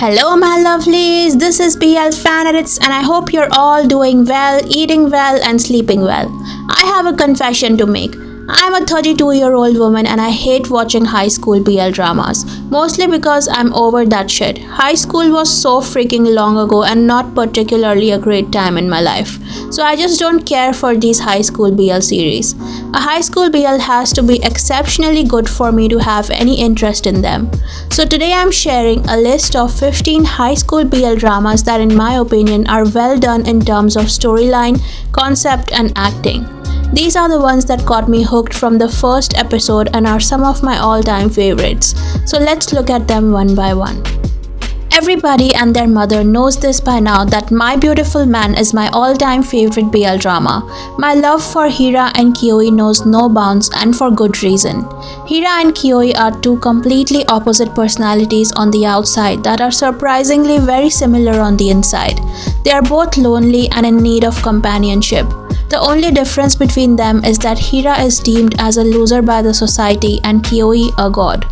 Hello, my lovelies. This is BL Fan Edits, and I hope you're all doing well, eating well, and sleeping well. I have a confession to make. I'm a 32-year-old woman and I hate watching high school BL dramas, mostly because I'm over that shit. High school was so freaking long ago and not particularly a great time in my life. So I just don't care for these high school BL series. A high school BL has to be exceptionally good for me to have any interest in them. So today I'm sharing a list of 15 high school BL dramas that in my opinion are well done in terms of storyline, concept and acting. These are the ones that got me hooked from the first episode and are some of my all-time favorites. So let's look at them one by one. Everybody and their mother knows this by now that My Beautiful Man is my all-time favorite BL drama. My love for Hira and Kyoi knows no bounds, and for good reason. Hira and Kyoi are two completely opposite personalities on the outside that are surprisingly very similar on the inside. They are both lonely and in need of companionship. The only difference between them is that Hira is deemed as a loser by the society and Kyoi a god.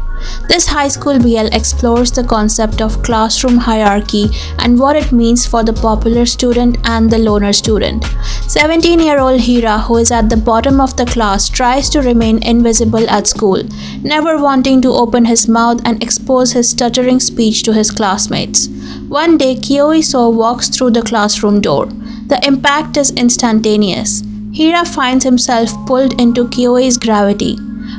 This high school BL explores the concept of classroom hierarchy and what it means for the popular student and the loner student. 17-year-old Hira, who is at the bottom of the class, tries to remain invisible at school, never wanting to open his mouth and expose his stuttering speech to his classmates. One day, Kyoi-so walks through the classroom door. The impact is instantaneous. Hira finds himself pulled into Kyoi's gravity,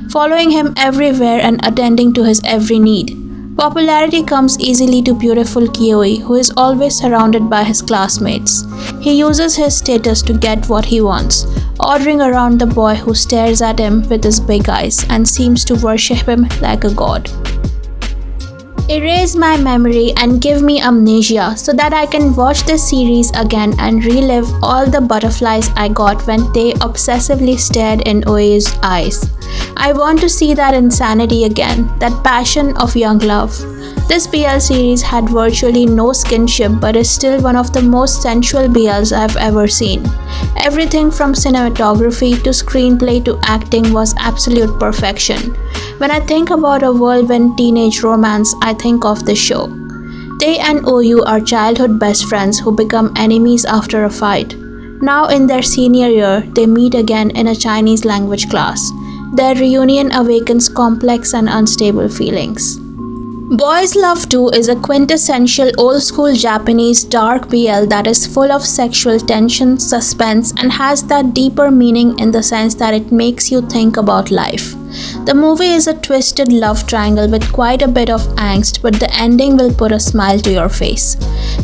following him everywhere and attending to his every need. Popularity comes easily to beautiful Kyoi, who is always surrounded by his classmates. He uses his status to get what he wants, ordering around the boy who stares at him with his big eyes and seems to worship him like a god. Erase my memory and give me amnesia so that I can watch this series again and relive all the butterflies I got when they obsessively stared in Oe's eyes. I want to see that insanity again, that passion of young love. This BL series had virtually no skinship but is still one of the most sensual BLs I've ever seen. Everything from cinematography to screenplay to acting was absolute perfection. When I think about a whirlwind teenage romance, I think of this show. Tae and Oyu are childhood best friends who become enemies after a fight. Now in their senior year, they meet again in a Chinese language class. Their reunion awakens complex and unstable feelings. Boys Love 2 is a quintessential old-school Japanese dark BL that is full of sexual tension, suspense, and has that deeper meaning in the sense that it makes you think about life. The movie is a twisted love triangle with quite a bit of angst, but the ending will put a smile to your face.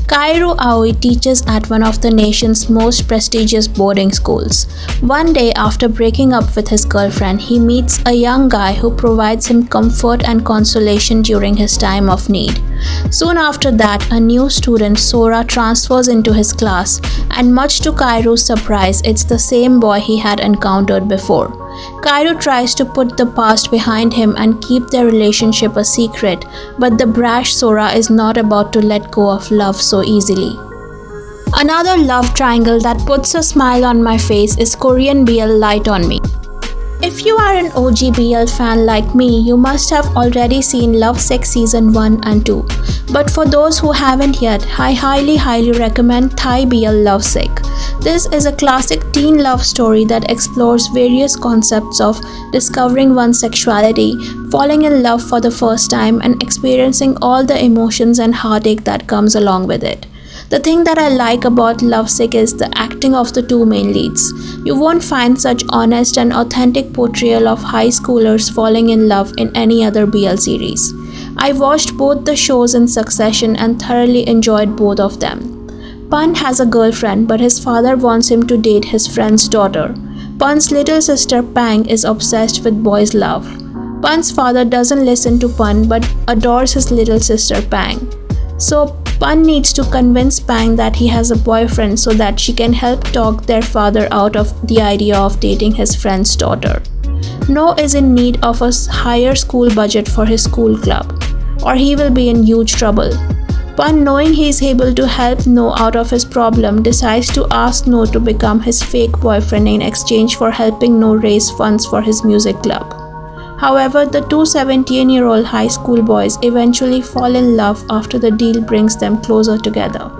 Kaoru Aoi teaches at one of the nation's most prestigious boarding schools. One day after breaking up with his girlfriend, he meets a young guy who provides him comfort and consolation during his time of need. Soon after that, a new student, Sora, transfers into his class, and much to Kairu's surprise, it's the same boy he had encountered before. Kaoru tries to put the past behind him and keep their relationship a secret, but the brash Sora is not about to let go of love so easily. Another love triangle that puts a smile on my face is Korean BL Light on Me. If you are an OG BL fan like me, you must have already seen Lovesick Season 1 and 2. But for those who haven't yet, I highly recommend Thai BL Lovesick. This is a classic teen love story that explores various concepts of discovering one's sexuality, falling in love for the first time, and experiencing all the emotions and heartache that comes along with it. The thing that I like about Lovesick is the acting of the two main leads. You won't find such honest and authentic portrayal of high schoolers falling in love in any other BL series. I watched both the shows in succession and thoroughly enjoyed both of them. Pun has a girlfriend, but his father wants him to date his friend's daughter. Pun's little sister Pang is obsessed with boys' love. Pun's father doesn't listen to Pun but adores his little sister Pang. So Pun needs to convince Pang that he has a boyfriend so that she can help talk their father out of the idea of dating his friend's daughter. No is in need of a higher school budget for his school club, or he will be in huge trouble. Pun, knowing he is able to help No out of his problem, decides to ask No to become his fake boyfriend in exchange for helping No raise funds for his music club. However, the two 17-year-old high school boys eventually fall in love after the deal brings them closer together.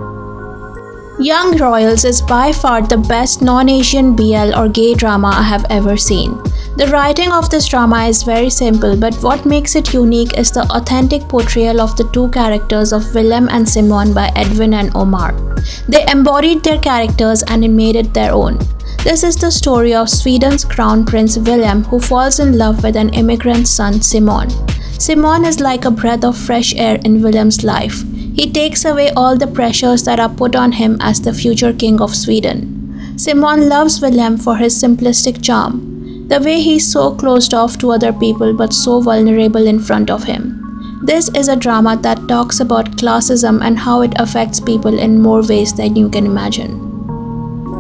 Young Royals is by far the best non-Asian BL or gay drama I have ever seen. The writing of this drama is very simple, but what makes it unique is the authentic portrayal of the two characters of Willem and Simon by Edwin and Omar. They embodied their characters and made it their own. This is the story of Sweden's crown prince Willem, who falls in love with an immigrant son Simon. Simon is like a breath of fresh air in Willem's life. He takes away all the pressures that are put on him as the future king of Sweden. Simon loves Willem for his simplistic charm, the way he's so closed off to other people but so vulnerable in front of him. This is a drama that talks about classism and how it affects people in more ways than you can imagine.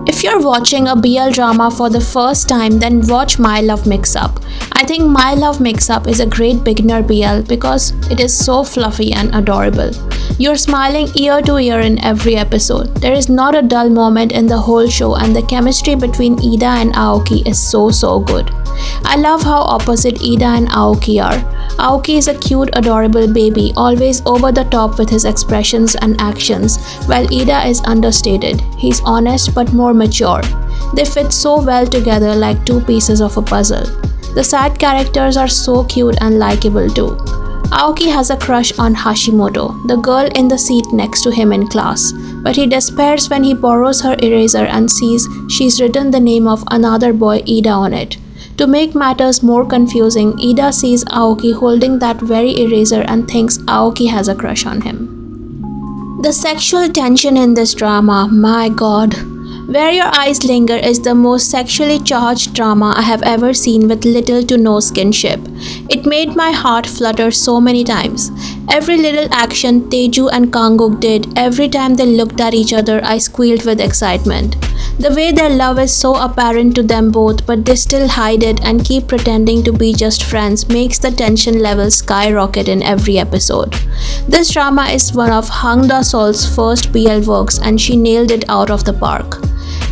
If you're watching a BL drama for the first time, then watch My Love Mixup. I think My Love Mixup is a great beginner BL because it is so fluffy and adorable. You're smiling ear to ear in every episode. There is not a dull moment in the whole show, and the chemistry between Ida and Aoki is so good. I love how opposite Ida and Aoki are. Aoki is a cute, adorable baby, always over the top with his expressions and actions, while Ida is understated. He's honest but more mature. They fit so well together like two pieces of a puzzle. The side characters are so cute and likable too. Aoki has a crush on Hashimoto, the girl in the seat next to him in class, but he despairs when he borrows her eraser and sees she's written the name of another boy, Ida, on it. To make matters more confusing, Ida sees Aoki holding that very eraser and thinks Aoki has a crush on him. The sexual tension in this drama, my god. Where Your Eyes Linger is the most sexually charged drama I have ever seen with little to no skinship. It made my heart flutter so many times. Every little action Taeju and Kanguk did, every time they looked at each other, I squealed with excitement. The way their love is so apparent to them both, but they still hide it and keep pretending to be just friends, makes the tension level skyrocket in every episode. This drama is one of Hang Da-sol's first BL works, and she nailed it out of the park.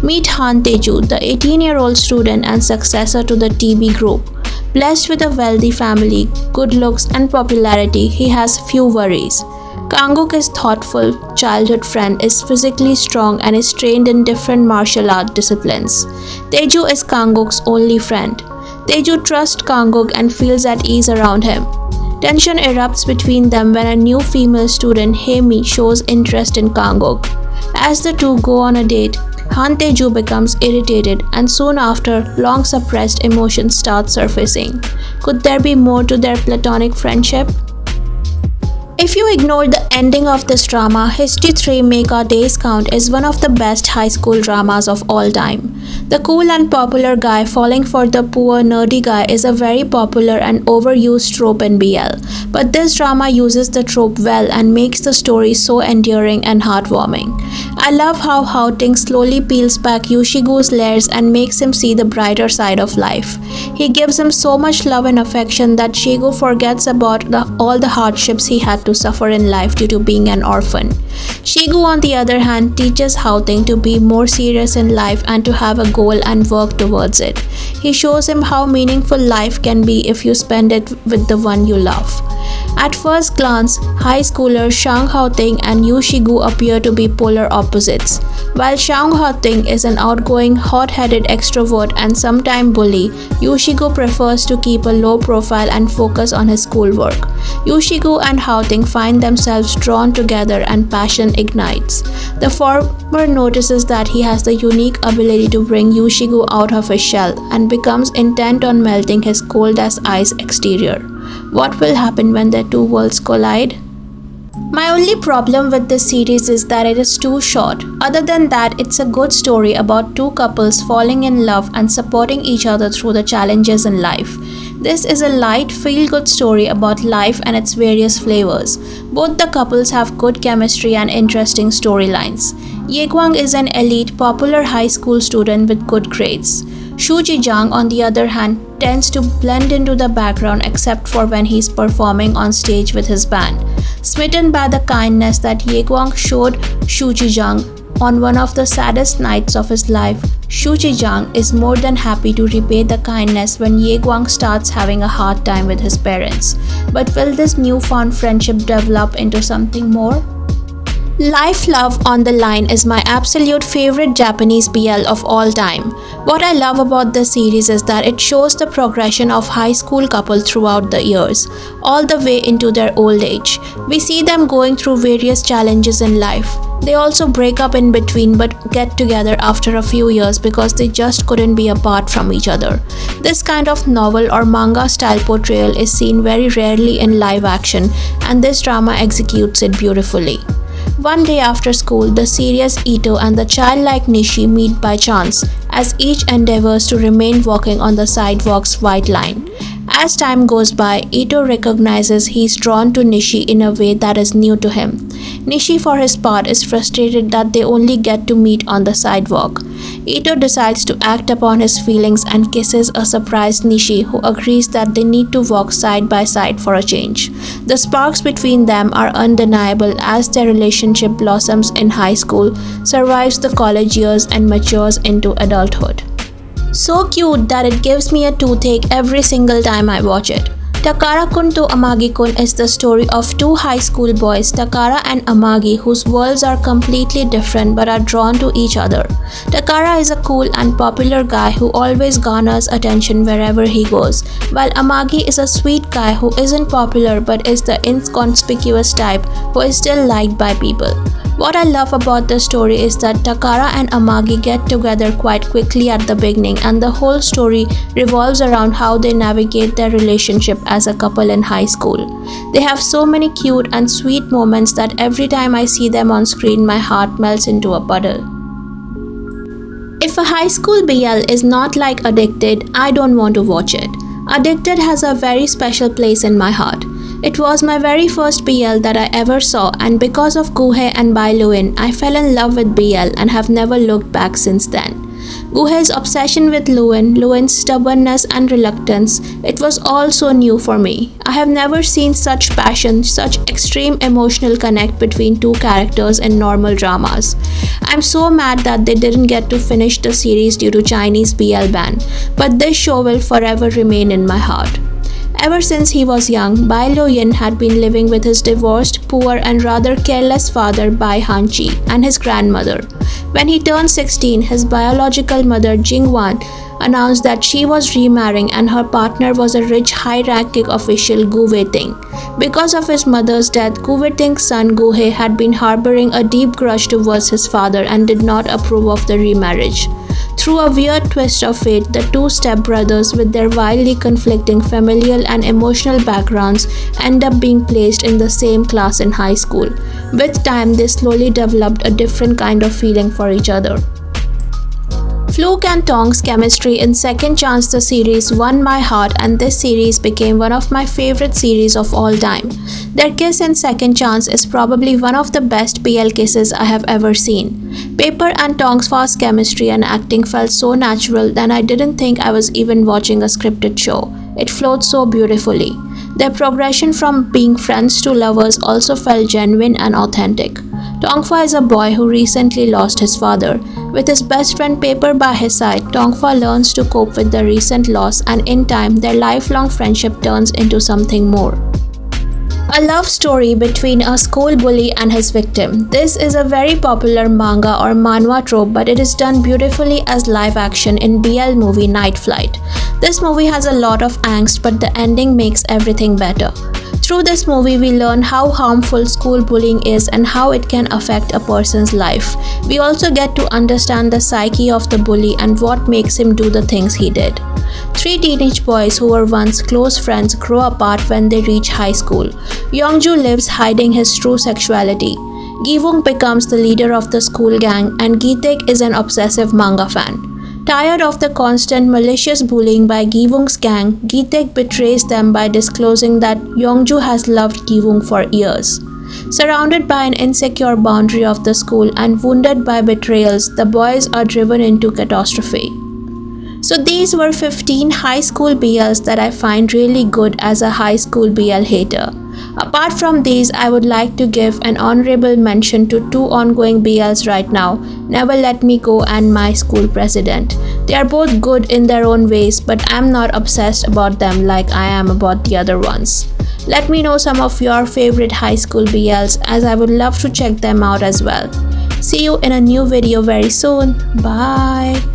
Meet Han Taeju, the 18-year-old student and successor to the TB group. Blessed with a wealthy family, good looks and popularity, he has few worries. Kanguk is thoughtful, childhood friend, is physically strong and is trained in different martial art disciplines. Taeju is Kanguk's only friend. Taeju trusts Kanguk and feels at ease around him. Tension erupts between them when a new female student, Haemi, shows interest in Kanguk. As the two go on a date, Han Taeju becomes irritated, and soon after, long-suppressed emotions start surfacing. Could there be more to their platonic friendship? If you ignore the ending of this drama, History 3 Make Our Days Count is one of the best high school dramas of all time. The cool and popular guy falling for the poor nerdy guy is a very popular and overused trope in BL, but this drama uses the trope well and makes the story so endearing and heartwarming. I love how Houting slowly peels back Yoshigu's layers and makes him see the brighter side of life. He gives him so much love and affection that Shigu forgets about all the hardships he had to suffer in life due to being an orphan. Shigu, on the other hand, teaches Houting to be more serious in life and to have a goal and work towards it. He shows him how meaningful life can be if you spend it with the one you love. At first glance, high schoolers Shang Houting and Yu Shigu appear to be polar opposites. While Shang Houting is an outgoing, hot-headed extrovert and sometime bully, Yu Shigu prefers to keep a low profile and focus on his schoolwork. Yu Shigu and Houting find themselves drawn together and passion ignites. The former notices that he has the unique ability to bring Yu Shigu out of his shell and becomes intent on melting his cold as ice exterior. What will happen when the two worlds collide? My only problem with this series is that it is too short. Other than that, it's a good story about two couples falling in love and supporting each other through the challenges in life. This is a light, feel-good story about life and its various flavors. Both the couples have good chemistry and interesting storylines. Yekwang is an elite, popular high school student with good grades. Shu Ji-jang, on the other hand, tends to blend into the background except for when he's performing on stage with his band. Smitten by the kindness that Yekwang showed Shu Ji-jang, On one of the saddest nights of his life, Shu Ji-jang is more than happy to repay the kindness when Ye Guang starts having a hard time with his parents. But will this newfound friendship develop into something more? Life Love on the Line is my absolute favorite Japanese BL of all time. What I love about this series is that it shows the progression of high school couple throughout the years, all the way into their old age. We see them going through various challenges in life. They also break up in between but get together after a few years because they just couldn't be apart from each other. This kind of novel or manga style portrayal is seen very rarely in live action, and this drama executes it beautifully. One day after school, the serious Ito and the childlike Nishi meet by chance, as each endeavors to remain walking on the sidewalk's white line. As time goes by, Ito recognizes he's drawn to Nishi in a way that is new to him. Nishi, for his part, is frustrated that they only get to meet on the sidewalk. Ito decides to act upon his feelings and kisses a surprised Nishi, who agrees that they need to walk side by side for a change. The sparks between them are undeniable as their relationship blossoms in high school, survives the college years, and matures into adulthood. So cute that it gives me a toothache every single time I watch it. Takara-kun to Amagi-kun is the story of two high school boys, Takara and Amagi, whose worlds are completely different but are drawn to each other. Takara is a cool and popular guy who always garners attention wherever he goes, while Amagi is a sweet guy who isn't popular but is the inconspicuous type who is still liked by people. What I love about the story is that Takara and Amagi get together quite quickly at the beginning, and the whole story revolves around how they navigate their relationship as a couple in high school. They have so many cute and sweet moments that every time I see them on screen, my heart melts into a puddle. If a high school BL is not like Addicted, I don't want to watch it. Addicted has a very special place in my heart. It was my very first BL that I ever saw, and because of Guhei and Bai Luin, I fell in love with BL and have never looked back since then. Guhei's obsession with Luin's stubbornness and reluctance, it was all so new for me. I have never seen such passion, such extreme emotional connect between two characters in normal dramas. I'm so mad that they didn't get to finish the series due to Chinese BL ban, but this show will forever remain in my heart. Ever since he was young, Bai Luin had been living with his divorced, poor and rather careless father Bai Hanchi and his grandmother. When he turned 16, his biological mother Jingwan announced that she was remarrying and her partner was a rich high-ranking official Gu Weiting. Because of his mother's death, Gu Weiting's son Guhei had been harboring a deep grudge towards his father and did not approve of the remarriage. Through a weird twist of fate, the two stepbrothers, with their wildly conflicting familial and emotional backgrounds, end up being placed in the same class in high school. With time, they slowly developed a different kind of feeling for each other. Fluke and Tong's chemistry in Second Chance the series won my heart, and this series became one of my favorite series of all time. Their kiss in Second Chance is probably one of the best BL kisses I have ever seen. Paper and Tong's fast chemistry and acting felt so natural that I didn't think I was even watching a scripted show. It flowed so beautifully. Their progression from being friends to lovers also felt genuine and authentic. Tongfa is a boy who recently lost his father. With his best friend Paper by his side, Tongfa learns to cope with the recent loss, and in time, their lifelong friendship turns into something more. A love story between a school bully and his victim. This is a very popular manga or manhwa trope, but it is done beautifully as live action in BL movie Night Flight. This movie has a lot of angst, but the ending makes everything better. Through this movie, we learn how harmful school bullying is and how it can affect a person's life. We also get to understand the psyche of the bully and what makes him do the things he did. Three teenage boys who were once close friends grow apart when they reach high school. Yongju lives hiding his true sexuality. Gi-woong becomes the leader of the school gang, and Gi-taek is an obsessive manga fan. Tired of the constant malicious bullying by Gi-woong's gang, Gi-taek betrays them by disclosing that Yongju has loved Gi-woong for years. Surrounded by an insecure boundary of the school and wounded by betrayals, the boys are driven into catastrophe. So these were 15 high school BLs that I find really good as a high school BL hater. Apart from these, I would like to give an honorable mention to 2 ongoing BLs right now, Never Let Me Go and My School President. They are both good in their own ways, but I'm not obsessed about them like I am about the other ones. Let me know some of your favorite high school BLs, as I would love to check them out as well. See you in a new video very soon. Bye.